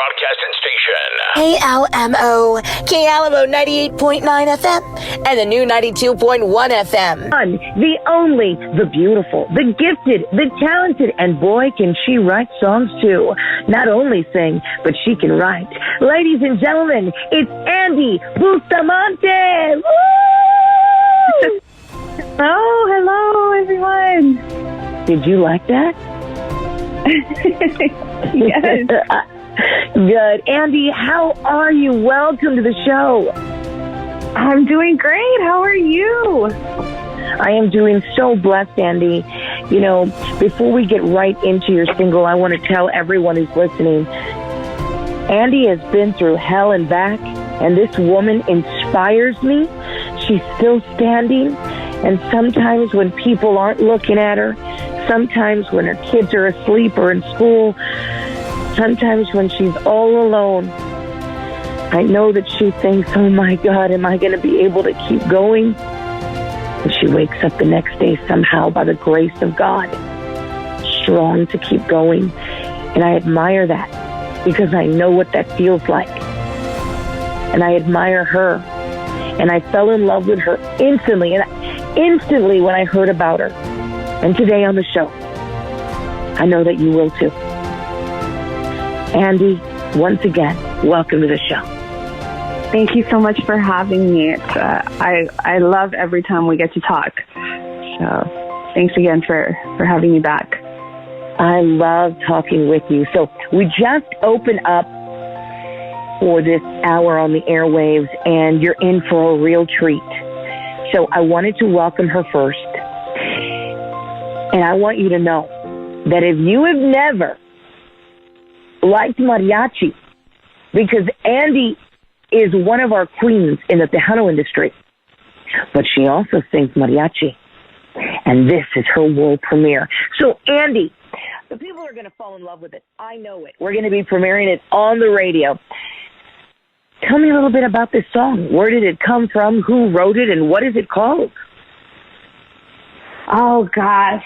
broadcasting station. KLMO, KLMO 98.9 FM, and the new 92.1 FM. The only, the beautiful, the gifted, the talented, and boy, can she write songs too. Not only sing, but she can write. Ladies and gentlemen, it's Andy Bustamante! Woo! Oh, hello, everyone. Did you like that? Yes. Good. Andy, how are you? Welcome to the show. I'm doing great. How are you? I am doing so blessed, Andy. You know, before we get right into your single, I want to tell everyone who's listening, Andy has been through hell and back, and this woman inspires me. She's still standing, and sometimes when people aren't looking at her, sometimes when her kids are asleep or in school, sometimes when she's all alone, I know that she thinks, oh my God, am I going to be able to keep going? And she wakes up the next day somehow by the grace of God, strong to keep going. And I admire that because I know what that feels like. And I admire her. And I fell in love with her instantly when I heard about her. And today on the show, I know that you will too. Andy, once again, welcome to the show. Thank you so much for having me. I love every time we get to talk. So thanks again for having me back. I love talking with you. So we just opened up for this hour on the airwaves, and you're in for a real treat. So I wanted to welcome her first. And I want you to know that if you have never liked mariachi, because Andy is one of our queens in the Tejano industry, but she also sings mariachi, and this is her world premiere. So, Andy, the people are going to fall in love with it. I know it. We're going to be premiering it on the radio. Tell me a little bit about this song. Where did it come from? Who wrote it? And what is it called? Oh, gosh.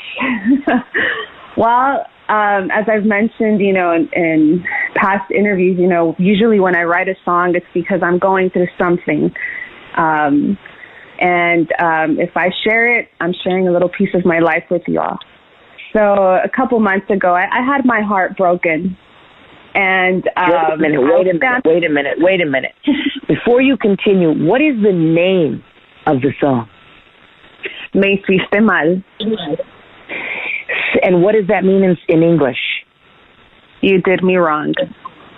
Well, as I've mentioned, in past interviews, usually when I write a song, it's because I'm going through something. And if I share it, I'm sharing a little piece of my life with y'all. So a couple months ago, I had my heart broken. And wait a minute. Before you continue, what is the name of the song? Me hiciste mal. And what does that mean in English? You did me wrong.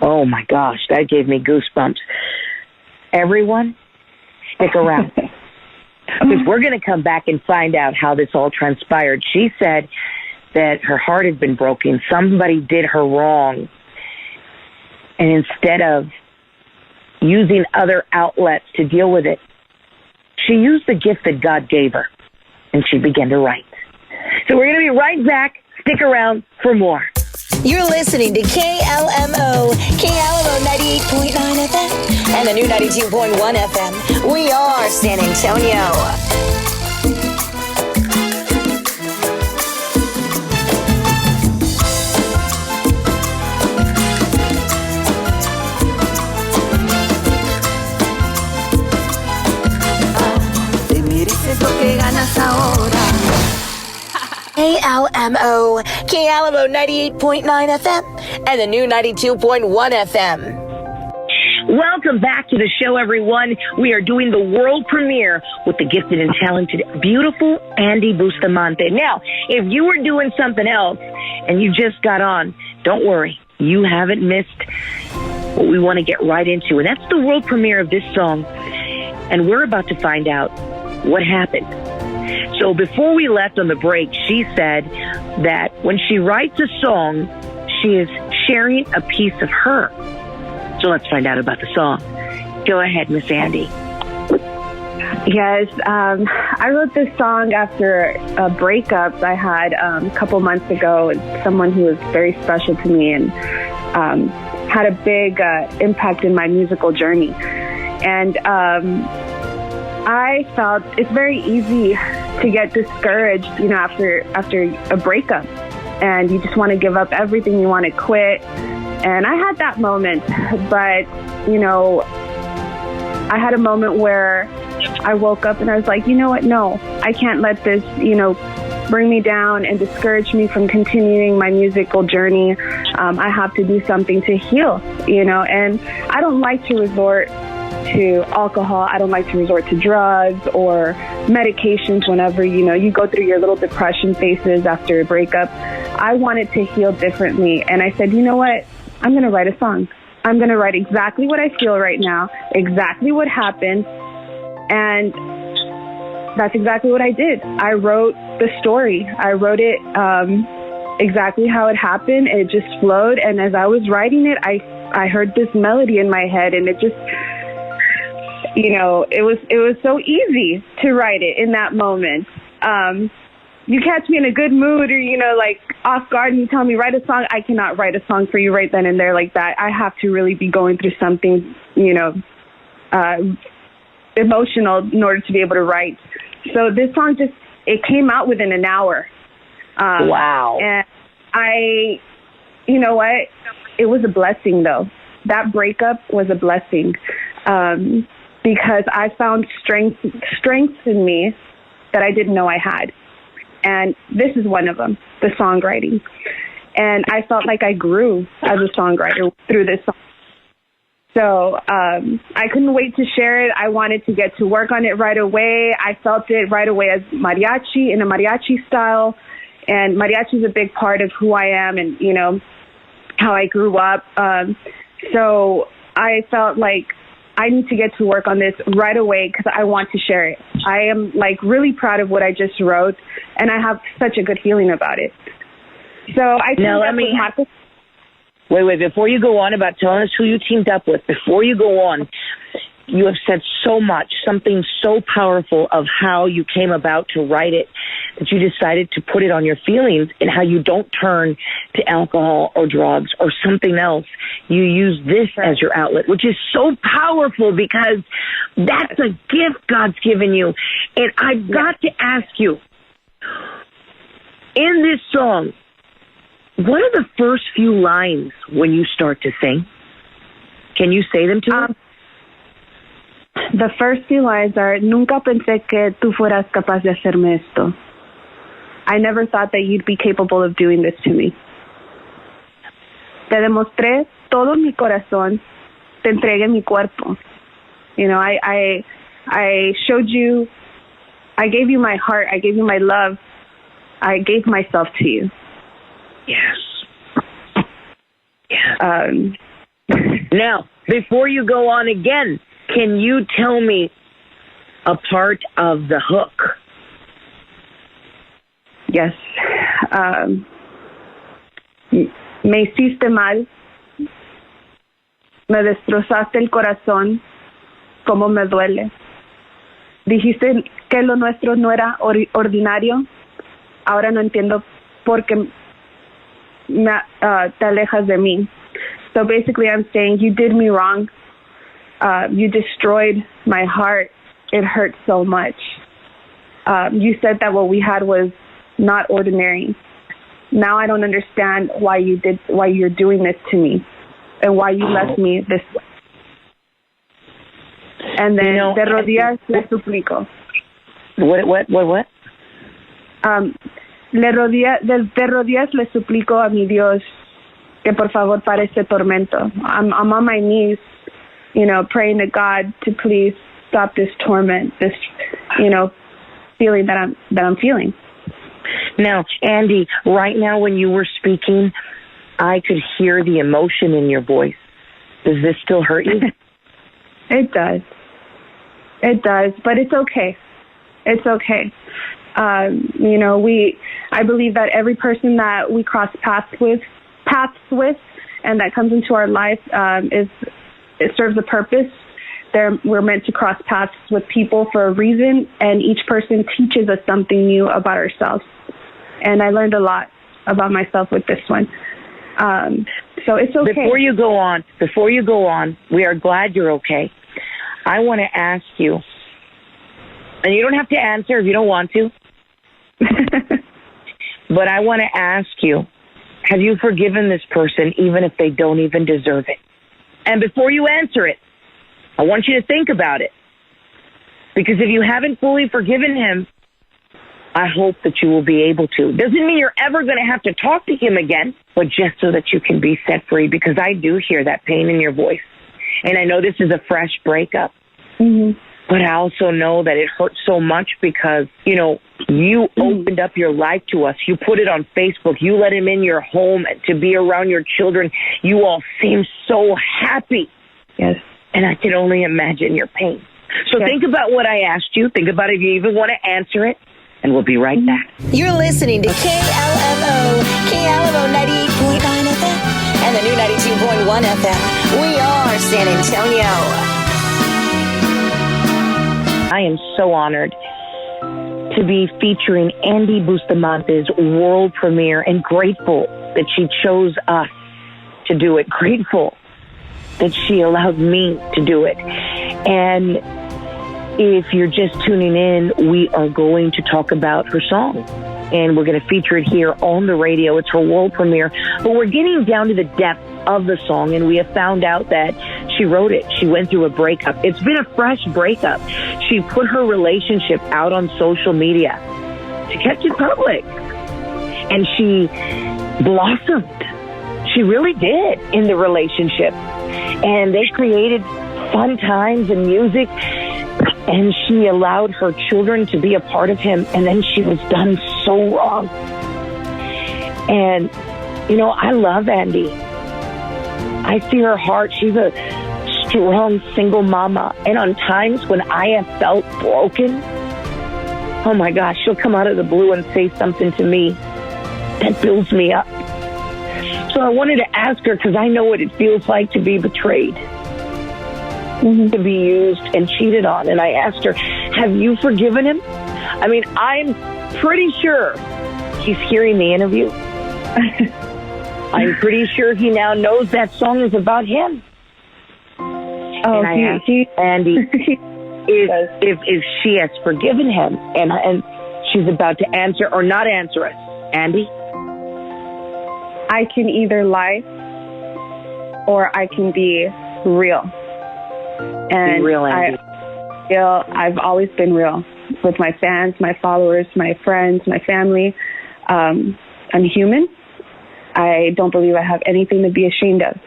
Oh my gosh, that gave me goosebumps. Everyone, stick around. Because we're going to come back and find out how this all transpired. She said that her heart had been broken. Somebody did her wrong. And instead of using other outlets to deal with it, she used the gift that God gave her, and she began to write. So we're going to be right back. Stick around for more. You're listening to KLMO, KLMO 98.9 FM, and the new 92.1 FM. We are San Antonio. KLMO, KLMO 98.9 FM, and the new 92.1 FM. Welcome back to the show, everyone. We are doing the world premiere with the gifted and talented, beautiful Andy Bustamante. Now, if you were doing something else and you just got on, don't worry. You haven't missed what we want to get right into, and that's the world premiere of this song. And we're about to find out what happened. So before we left on the break, she said that when she writes a song, she is sharing a piece of her. So let's find out about the song. Go ahead, Miss Andy. Yes, I wrote this song after a breakup I had a couple months ago with someone who was very special to me and had a big impact in my musical journey. And I felt it's very easy to get discouraged, after a breakup, and you just want to give up everything. You want to quit. And I had that moment, but, you know, I had a moment where I woke up and I was like, you know what? No, I can't let this, you know, bring me down and discourage me from continuing my musical journey. I have to do something to heal, you know, and I don't like to resort to alcohol. I don't like to resort to drugs or medications whenever, you know, you go through your little depression phases after a breakup. I wanted to heal differently. And I said, you know what? I'm going to write a song. I'm going to write exactly what I feel right now, exactly what happened. And that's exactly what I did. I wrote the story. I wrote it exactly how it happened. It just flowed. And as I was writing it, I heard this melody in my head, and it just, you know, it was so easy to write it in that moment. You catch me in a good mood or, you know, like off guard and you tell me write a song. I cannot write a song for you right then and there like that. I have to really be going through something, you know, emotional in order to be able to write. So this song it came out within an hour. Wow. And you know what? It was a blessing though. That breakup was a blessing because I found strength in me that I didn't know I had. And this is one of them, the songwriting. And I felt like I grew as a songwriter through this song. So I couldn't wait to share it. I wanted to get to work on it right away. I felt it right away as mariachi, in a mariachi style. And mariachi is a big part of who I am and, you know, how I grew up. So I felt like I need to get to work on this right away because I want to share it. I am like really proud of what I just wrote, and I have such a good feeling about it. So I teamed up with Marcos. Wait, before you go on about telling us who you teamed up with, before you go on, you have said so much, something so powerful of how you came about to write it, that you decided to put it on your feelings and how you don't turn to alcohol or drugs or something else. You use this as your outlet, which is so powerful because that's a gift God's given you. And I've got to ask you, in this song, what are the first few lines when you start to sing? Can you say them to us? The first few lines are, Nunca pensé que tú fueras capaz de hacerme esto. I never thought that you'd be capable of doing this to me. Te demostré todo mi corazón, te entregué mi cuerpo. You know, I showed you, I gave you my heart, I gave you my love, I gave myself to you. Yes. Now, before you go on again, can you tell me a part of the hook? Yes. Me hiciste mal, me destrozaste el corazón, como me duele. Dijiste que lo nuestro no era ordinario. Ahora no entiendo por qué te alejas de mí. So basically I'm saying you did me wrong. You destroyed my heart. It hurt so much. You said that what we had was not ordinary. Now I don't understand why you're doing this to me and why you left me this way. And then, de rodillas le suplico. What? De rodillas le suplico a mi Dios que por favor pare este tormento. I'm on my knees, you know, praying to God to please stop this torment, this, you know, feeling that I'm feeling. Now, Andy, right now when you were speaking, I could hear the emotion in your voice. Does this still hurt you? It does. It does, but it's okay. It's okay. You know, I believe that every person that we cross paths with, and that comes into our life, it serves a purpose. We're meant to cross paths with people for a reason, and each person teaches us something new about ourselves. And I learned a lot about myself with this one. So it's okay. Before you go on, we are glad you're okay. I want to ask you, and you don't have to answer if you don't want to, but I want to ask you, Have you forgiven this person even if they don't even deserve it? And before you answer it, I want you to think about it. Because if you haven't fully forgiven him, I hope that you will be able to. Doesn't mean you're ever going to have to talk to him again, but just so that you can be set free, because I do hear that pain in your voice. And I know this is a fresh breakup. Mm-hmm. But I also know that it hurts so much because, you opened up your life to us. You put it on Facebook. You let him in your home to be around your children. You all seem so happy. Yes. And I can only imagine your pain. So Think about what I asked you. Think about if you even want to answer it. And we'll be right back. You're listening to KLMO 98.9 FM, and the new 92.1 FM. We are San Antonio. I am so honored to be featuring Andy Bustamante's world premiere and grateful that she chose us to do it. Grateful that she allowed me to do it. And if you're just tuning in, we are going to talk about her song. And we're going to feature it here on the radio. It's her world premiere. But we're getting down to the depth of the song, and we have found out that she wrote it. She went through a breakup. It's been a fresh breakup. She put her relationship out on social media. She kept it public. And she blossomed. She really did in the relationship. And they created fun times and music. And she allowed her children to be a part of him. And then she was done so wrong. And, I love Andy. I see her heart. She's a strong single mama. And on times when I have felt broken, oh my gosh, she'll come out of the blue and say something to me that builds me up. So I wanted to ask her, because I know what it feels like to be betrayed. To be used and cheated on. And I asked her, have you forgiven him? I mean, I'm pretty sure he's hearing the interview. I'm pretty sure he now knows that song is about him. Oh, and I asked Andy if she has forgiven him. And she's about to answer or not answer us. Andy? I can either lie or I can be real. And be real, Andy. I've always been real with my fans, my followers, my friends, my family. I'm human. I don't believe I have anything to be ashamed of.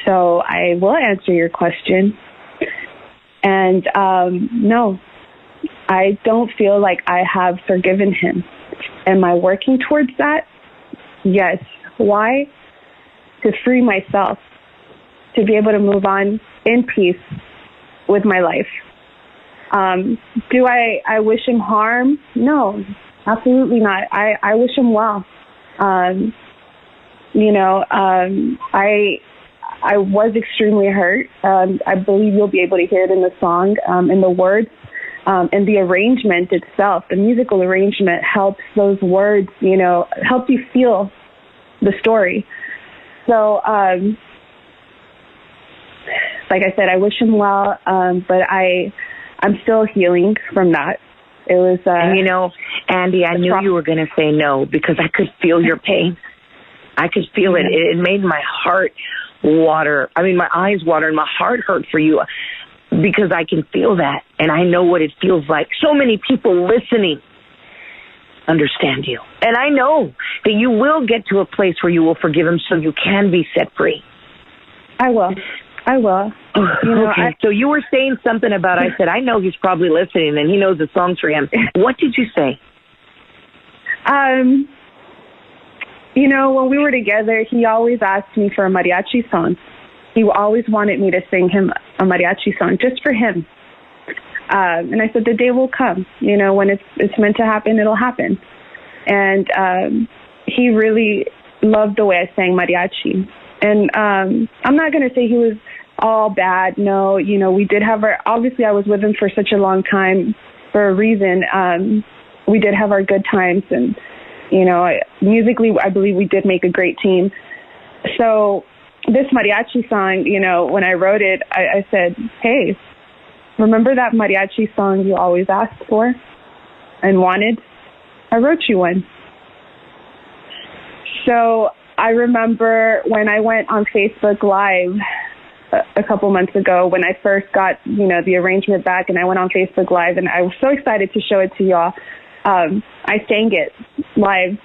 So I will answer your question. And no, I don't feel like I have forgiven him. Am I working towards that? Yes. Why? To free myself, to be able to move on in peace with my life. Do I wish him harm? No, absolutely not. I wish him well. I was extremely hurt. I believe you'll be able to hear it in the song, in the words, and the arrangement itself. The musical arrangement helps those words, help you feel the story. So, like I said, I wish him well, but I'm still healing from that. It was, Andy, I knew you were going to say no because I could feel your pain. I could feel it. It made my heart water. I mean, my eyes water and my heart hurt for you because I can feel that. And I know what it feels like. So many people listening understand you. And I know that you will get to a place where you will forgive him so you can be set free. I will. Okay. So you were saying something about, I said, I know he's probably listening and he knows the songs for him. What did you say? When we were together, he always asked me for a mariachi song. He always wanted me to sing him a mariachi song just for him. And I said, the day will come. When it's meant to happen, it'll happen. And he really loved the way I sang mariachi. And I'm not going to say he was all bad. No, we did have obviously I was with him for such a long time for a reason. We did have our good times. And, musically, I believe we did make a great team. So this mariachi song, when I wrote it, I said, hey, remember that mariachi song you always asked for and wanted? I wrote you one. So I remember when I went on Facebook Live a couple months ago, when I first got, the arrangement back, and I went on Facebook Live, and I was so excited to show it to y'all. I sang it live,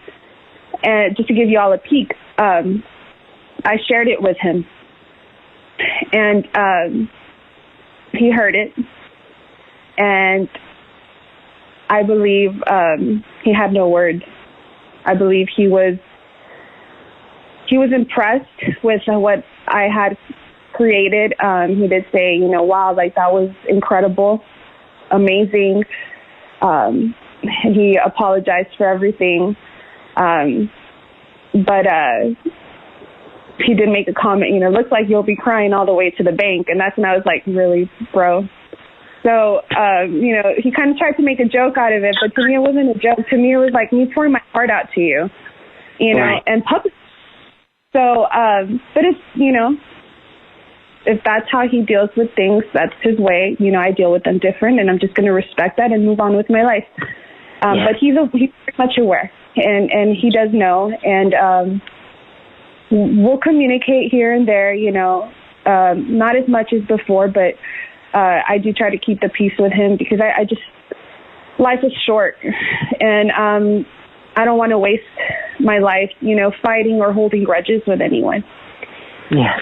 and just to give y'all a peek, I shared it with him, and he heard it, and I believe he had no words. I believe he was impressed with what I had created. He did say, wow, like that was incredible, amazing. He apologized for everything. But he did make a comment, looks like you'll be crying all the way to the bank. And that's when I was like, really, bro? So, he kind of tried to make a joke out of it, but to me it wasn't a joke. To me it was like me pouring my heart out to you, right. And public. So, but it's, if that's how he deals with things, that's his way. I deal with them different, and I'm just going to respect that and move on with my life. But he's very much aware, and he does know, and we'll communicate here and there, not as much as before, but I do try to keep the peace with him, because I just, life is short, and I don't want to waste my life, fighting or holding grudges with anyone. Yes.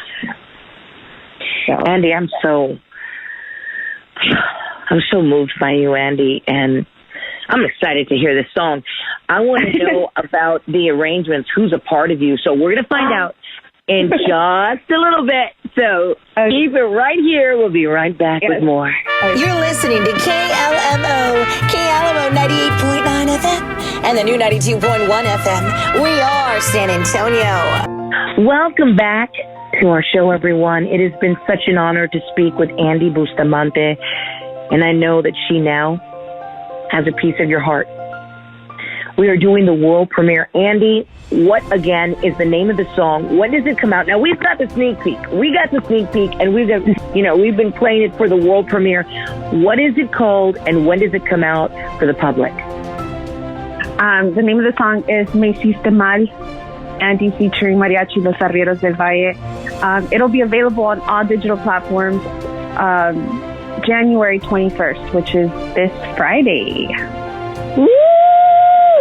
So. Andy, I'm so moved by you, Andy, and I'm excited to hear this song. I want to know about the arrangements, who's a part of you. So we're going to find out in just a little bit. So keep it right here. We'll be right back with more. You're listening to KLMO 98.9 FM, and the new 92.1 FM. We are San Antonio. Welcome back to our show, everyone. It has been such an honor to speak with Andy Bustamante, and I know that she now has a piece of your heart. We are doing the world premiere. Andy, what again is the name of the song? When does it come out? Now, we've got the sneak peek. And we've been playing it for the world premiere. What is it called, and when does it come out for the public? The name of the song is Me Hiciste Mal, Andy featuring Mariachi Los Arrieros del Valle. It'll be available on all digital platforms January 21st, which is this Friday. Woo!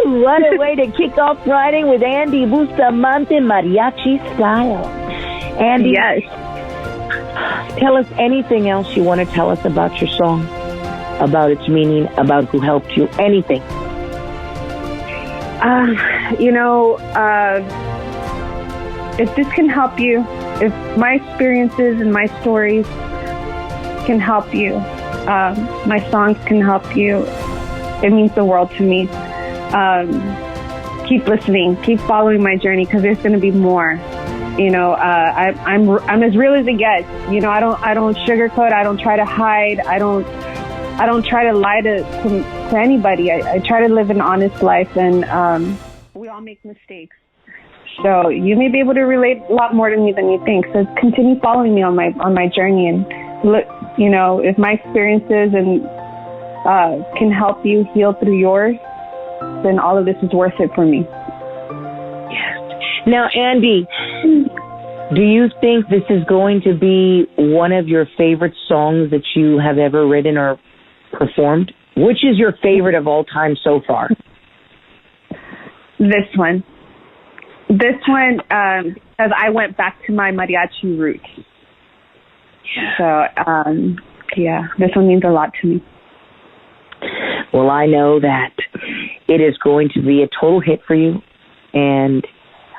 What a way to kick off Friday with Andy Bustamante, mariachi style. Andy, yes. Tell us anything else you want to tell us about your song, about its meaning, about who helped you, anything. If this can help you, if my experiences and my stories can help you, my songs can help you, it means the world to me. Keep listening, keep following my journey, because there's going to be more. I'm as real as it gets. I don't sugarcoat. I don't try to hide. I don't try to lie to anybody. I try to live an honest life, and we all make mistakes. So you may be able to relate a lot more to me than you think. So continue following me on my journey, and look, if my experiences and can help you heal through yours, then all of this is worth it for me. Yes. Now, Andy, do you think this is going to be one of your favorite songs that you have ever written or performed? Which is your favorite of all time so far? This one, because I went back to my mariachi roots. So, this one means a lot to me. Well, I know that it is going to be a total hit for you, and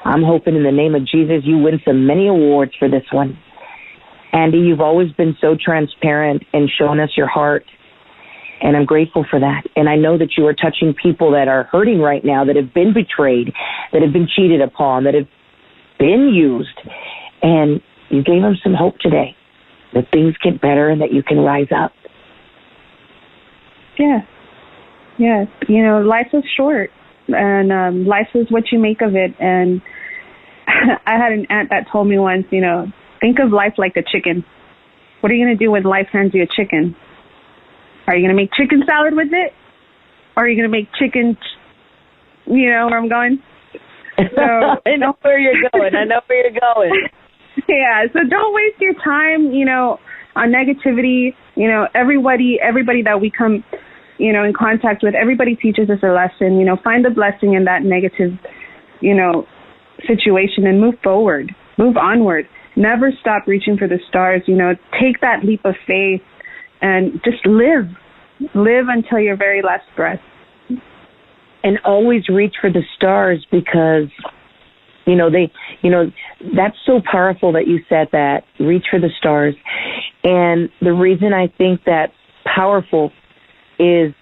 I'm hoping in the name of Jesus you win so many awards for this one. Andy, you've always been so transparent and shown us your heart, and I'm grateful for that. And I know that you are touching people that are hurting right now, that have been betrayed, that have been cheated upon, that have been used, and you gave them some hope today that things get better and that you can rise up. Yeah. Life is short, and life is what you make of it. And I had an aunt that told me once, think of life like a chicken. What are you going to do when life hands you a chicken? Are you going to make chicken salad with it? Or are you going to make chicken, where I'm going? So I know where you're going. Yeah, so don't waste your time, on negativity. Everybody that we come, in contact with, everybody teaches us a lesson. Find the blessing in that negative, situation and move forward, move onward. Never stop reaching for the stars. Take that leap of faith and just live until your very last breath. And always reach for the stars because, that's so powerful that you said that, reach for the stars. And the reason I think that's powerful is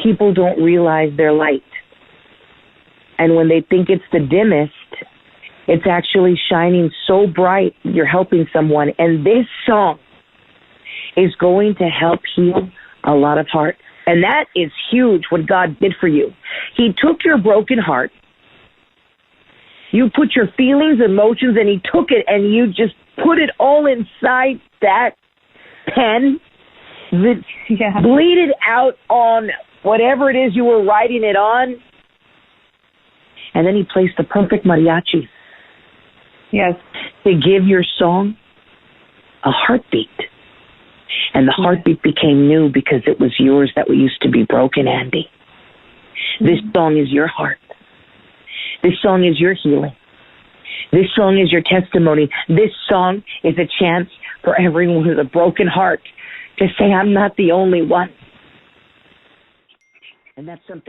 people don't realize their light. And when they think it's the dimmest, it's actually shining so bright, you're helping someone. And this song is going to help heal a lot of hearts. And that is huge, what God did for you. He took your broken heart, you put your feelings, emotions, and he took it and you just put it all inside that pen, bleed it out on whatever it is you were writing it on, and then he placed the perfect mariachi. Yes. To give your song a heartbeat. And the heartbeat became new because it was yours that used to be broken, Andy. This song is your heart. This song is your healing. This song is your testimony. This song is a chance for everyone with a broken heart to say, I'm not the only one. And that's something.